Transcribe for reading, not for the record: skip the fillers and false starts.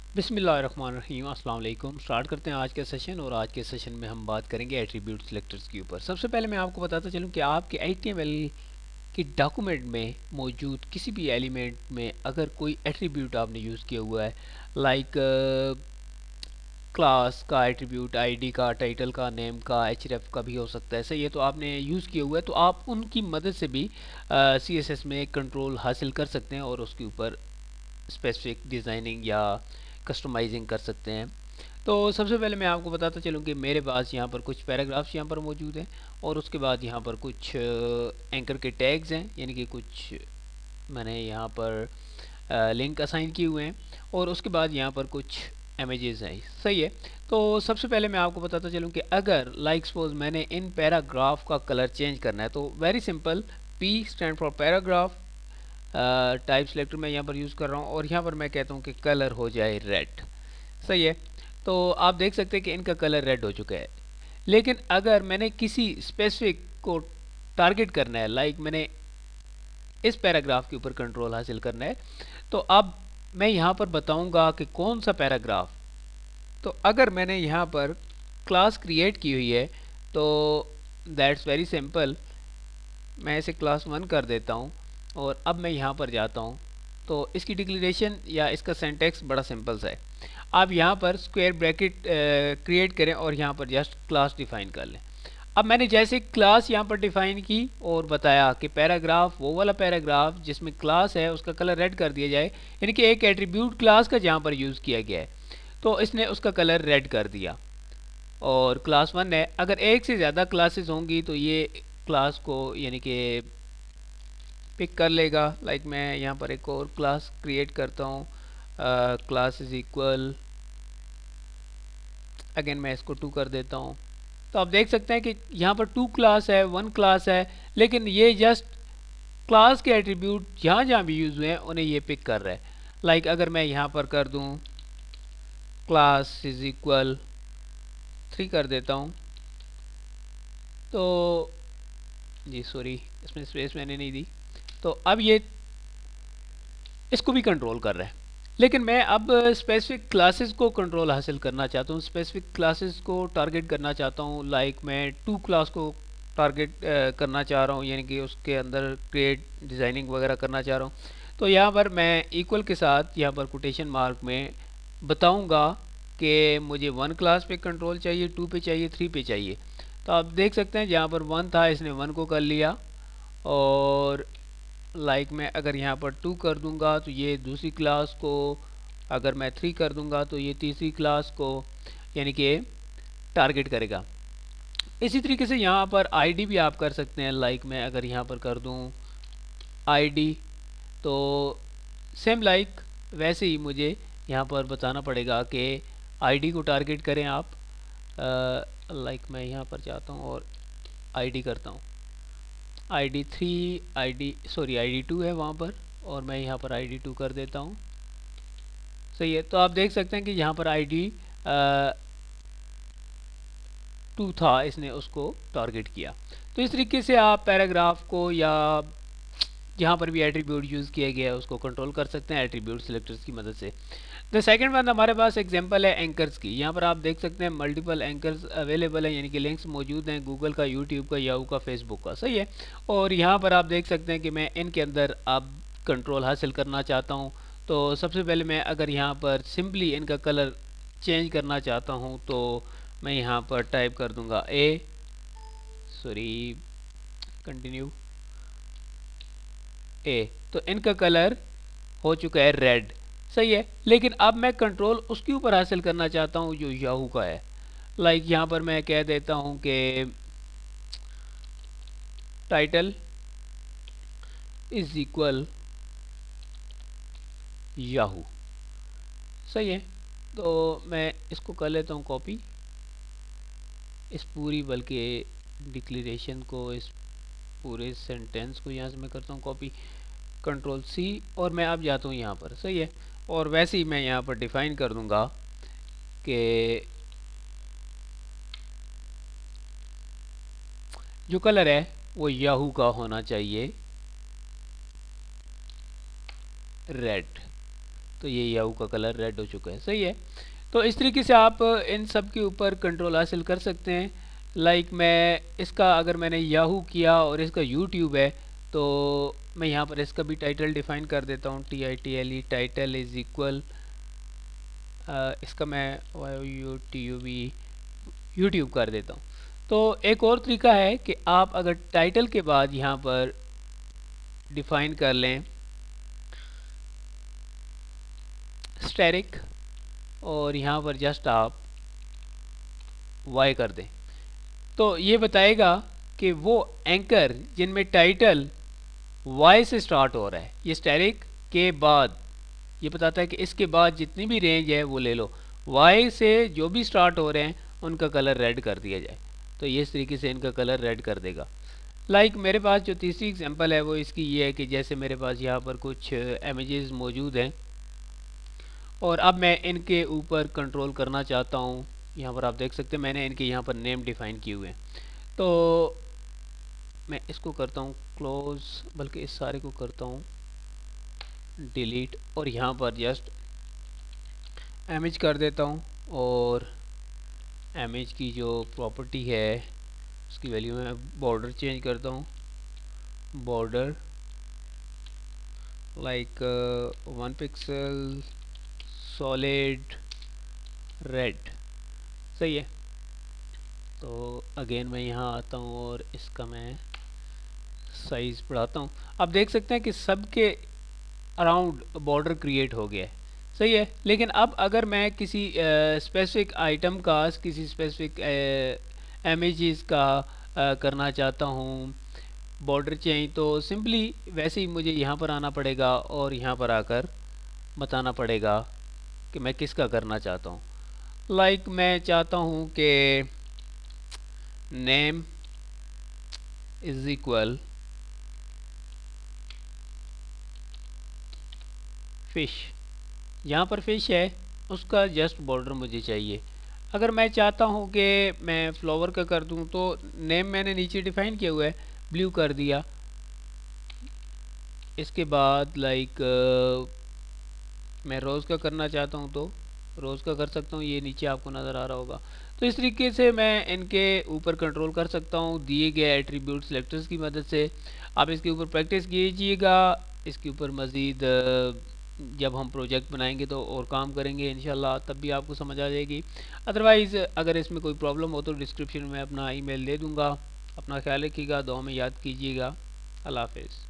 बिस्मिल्लाहिर्रहमानिर्रहीम अस्सलाम वालेकुम। स्टार्ट करते हैं आज के सेशन। और आज के सेशन में हम बात करेंगे एट्रीब्यूट सिलेक्टर्स के ऊपर। सबसे पहले मैं आपको बताता चलूं कि आपके HTML की डॉक्यूमेंट में मौजूद किसी भी एलिमेंट में अगर कोई एट्रीब्यूट आपने यूज़ किया हुआ है, लाइक क्लास का एट्रीब्यूट, आईडी का, टाइटल का, नेम का, href का भी हो सकता है, सही है, तो आपने यूज़ किया हुआ है, तो आप उनकी मदद से भी CSS में कंट्रोल हासिल कर सकते हैं और उसके ऊपर स्पेसिफिक डिज़ाइनिंग या कस्टमाइजिंग कर सकते हैं। तो सबसे पहले मैं आपको बताता चलूँ कि मेरे पास यहाँ पर कुछ पैराग्राफ्स यहाँ पर मौजूद हैं और उसके बाद यहाँ पर कुछ एंकर के टैग्स हैं, यानी कि कुछ मैंने यहाँ पर लिंक असाइन किए हुए हैं और उसके बाद यहाँ पर कुछ इमेजेस हैं, सही है। तो सबसे पहले मैं आपको बताता चलूँ कि अगर लाइक सपोज मैंने इन पैराग्राफ का कलर चेंज करना है तो very simple, P stand for paragraph, type selector मैं यहाँ पर यूज़ कर रहा हूँ और यहाँ पर मैं कहता हूँ कि कलर हो जाए रेड, सही है। तो आप देख सकते हैं कि इनका कलर रेड हो चुका है। लेकिन अगर मैंने किसी स्पेसिफिक को टारगेट करना है, लाइक मैंने इस पैराग्राफ के ऊपर कंट्रोल हासिल करना है, तो अब मैं यहाँ पर बताऊँगा कि कौन सा पैराग्राफ। तो अगर मैंने यहाँ पर क्लास क्रिएट की हुई है तो दैट्स वेरी सिंपल, मैं इसे क्लास 1 कर देता हूँ और अब मैं यहाँ पर जाता हूँ। तो इसकी डिक्लेरेशन या इसका सिंटैक्स बड़ा सिंपल सा है। आप यहाँ पर स्क्वायर ब्रैकेट क्रिएट करें और यहाँ पर जस्ट क्लास डिफाइन कर लें। अब मैंने जैसे क्लास यहाँ पर डिफाइन की और बताया कि पैराग्राफ, वो वाला पैराग्राफ जिसमें क्लास है उसका कलर रेड कर दिया जाए, यानी कि एक एट्रीब्यूट क्लास का जहाँ पर यूज़ किया गया है तो इसने उसका कलर रेड कर दिया। और क्लास 1 है, अगर एक से ज़्यादा क्लासेस होंगी तो ये क्लास को यानी कि पिक कर लेगा। लाइक मैं यहाँ पर एक और क्लास क्रिएट करता हूँ, क्लास इज इक्वल, अगेन मैं इसको 2 कर देता हूँ। तो आप देख सकते हैं कि यहाँ पर 2 क्लास है, 1 क्लास है, लेकिन ये जस्ट क्लास के एट्रीब्यूट जहाँ जहाँ भी यूज़ हुए हैं उन्हें ये पिक कर रहा है। लाइक अगर मैं यहाँ पर कर दूँ क्लास इज इक्वल 3 कर देता हूँ, तो जी सॉरी इसमें स्पेस मैंने नहीं दी, तो अब ये इसको भी कंट्रोल कर रहा है। लेकिन मैं अब स्पेसिफिक क्लासेस को कंट्रोल हासिल करना चाहता हूँ, स्पेसिफिक क्लासेस को टारगेट करना चाहता हूँ। लाइक मैं 2 क्लास को टारगेट करना चाह रहा हूँ, यानी कि उसके अंदर क्रिएट डिज़ाइनिंग वगैरह करना चाह रहा हूँ। तो यहाँ पर मैं इक्वल के साथ यहाँ पर कोटेशन मार्क में बताऊँगा कि मुझे 1 क्लास पे कंट्रोल चाहिए, 2 पे चाहिए, 3 पे चाहिए। तो आप देख सकते हैं जहाँ पर 1 था इसने 1 को कर लिया, और लाइक मैं अगर यहाँ पर 2 कर दूंगा तो ये दूसरी क्लास को, अगर मैं 3 कर दूंगा तो ये तीसरी क्लास को यानी कि टारगेट करेगा। इसी तरीके से यहाँ पर आईडी भी आप कर सकते हैं। लाइक मैं अगर यहाँ पर कर दूँ आईडी, तो सेम लाइक वैसे ही मुझे यहाँ पर बताना पड़ेगा कि आईडी को टारगेट करें आप। लाइक मैं यहाँ पर जाता हूँ और आईडी करता हूँ, ID3, ID2 है वहाँ पर, और मैं यहाँ पर ID2 कर देता हूँ, सही है। तो आप देख सकते हैं कि यहाँ पर ID2 था, इसने उसको टारगेट किया। तो इस तरीके से आप पैराग्राफ को या जहाँ पर भी एट्रीब्यूट यूज़ किया गया है उसको कंट्रोल कर सकते हैं एट्रीब्यूट सिलेक्टर्स की मदद से। द सेकंड वन हमारे पास एग्जांपल है एंकर्स की। यहाँ पर आप देख सकते हैं मल्टीपल एंकर्स अवेलेबल हैं, यानी कि लिंक्स मौजूद हैं गूगल का, यूट्यूब का, याहू का, फेसबुक का, सही है। और यहाँ पर आप देख सकते हैं कि मैं इनके अंदर अब कंट्रोल हासिल करना चाहता हूँ। तो सबसे पहले मैं अगर यहाँ पर सिंपली इनका कलर चेंज करना चाहता हूँ तो मैं यहाँ पर टाइप कर दूँगा कंटिन्यू ए, तो इनका कलर हो चुका है रेड, सही है। लेकिन अब मैं कंट्रोल उसके ऊपर हासिल करना चाहता हूँ जो याहू का है। लाइक यहाँ पर मैं कह देता हूँ कि टाइटल इज इक्वल याहू, सही है। तो मैं इसको कर लेता हूँ कॉपी, इस पूरी बल्कि डिक्लेरेशन को, इस पूरे सेंटेंस को यहाँ से मैं करता हूँ कॉपी, कंट्रोल C, और मैं अब जाता हूँ यहाँ पर, सही है। और वैसे ही मैं यहाँ पर डिफाइन कर दूंगा कि जो कलर है वो याहू का होना चाहिए रेड, तो ये याहू का कलर रेड हो चुका है। सही है। तो इस तरीके से आप इन सब के ऊपर कंट्रोल हासिल कर सकते हैं। लाइक मैं इसका, अगर मैंने याहू किया और इसका यूट्यूब है, तो मैं यहाँ पर इसका भी टाइटल डिफाइन कर देता हूँ, TITLE, टाइटल इज इक्वल, इसका मैं यूट्यूब कर देता हूँ। तो एक और तरीका है कि आप अगर टाइटल के बाद यहाँ पर डिफाइन कर लें स्टैटिक, और यहाँ पर जस्ट आप वाई कर दें, तो ये बताएगा कि वो एंकर जिनमें टाइटल वाई से स्टार्ट हो रहा है, ये स्टैटिक के बाद ये बताता है कि इसके बाद जितनी भी रेंज है वो ले लो, वाई से जो भी स्टार्ट हो रहे हैं उनका कलर रेड कर दिया जाए। तो ये इस तरीके से इनका कलर रेड कर देगा। लाइक मेरे पास जो तीसरी एग्जांपल है वो इसकी ये है कि जैसे मेरे पास यहाँ पर कुछ इमेजेस मौजूद हैं और अब मैं इनके ऊपर कंट्रोल करना चाहता हूँ। यहाँ पर आप देख सकते हैं मैंने इनके यहाँ पर नेम डिफाइन किए हुए हैं। तो मैं इसको करता हूँ क्लोज, बल्कि इस सारे को करता हूँ डिलीट, और यहाँ पर जस्ट इमेज कर देता हूँ, और इमेज की जो प्रॉपर्टी है उसकी वैल्यू में बॉर्डर चेंज करता हूँ, border like 1 pixel solid red. सही है। तो अगेन मैं यहाँ आता हूँ और इसका मैं साइज़ बढ़ाता हूँ। आप देख सकते हैं कि सबके अराउंड बॉर्डर क्रिएट हो गया है। सही है। लेकिन अब अगर मैं किसी स्पेसिफिक आइटम का, किसी स्पेसिफिक इमेजेस का करना चाहता हूँ बॉर्डर चेंज, तो सिंपली वैसे ही मुझे यहाँ पर आना पड़ेगा और यहाँ पर आकर बताना पड़ेगा कि मैं किसका करना चाहता हूँ। लाइक मैं चाहता हूँ कि नेम इज इक्वल फिश, यहाँ पर फिश है उसका जस्ट बॉर्डर मुझे चाहिए। अगर मैं चाहता हूँ कि मैं फ्लावर का कर दूँ, तो नेम मैंने नीचे डिफाइन किया हुआ है, ब्लू कर दिया। इसके बाद लाइक मैं रोज़ का करना चाहता हूँ तो रोज़ का कर सकता हूँ, ये नीचे आपको नज़र आ रहा होगा। तो इस तरीके से मैं इनके ऊपर कंट्रोल कर सकता हूँ दिए गए एट्रीब्यूट सेलेक्टर्स की मदद से। आप इसके ऊपर प्रैक्टिस कीजिएगा, इसके ऊपर मज़ीद जब हम प्रोजेक्ट बनाएंगे तो और काम करेंगे इंशाल्लाह, तब भी आपको समझ आ जाएगी। अदरवाइज़ अगर इसमें कोई प्रॉब्लम हो तो डिस्क्रिप्शन में अपना ईमेल दे दूँगा। अपना ख्याल रखिएगा, दुआ में याद कीजिएगा। अल्लाह हाफ़िज़।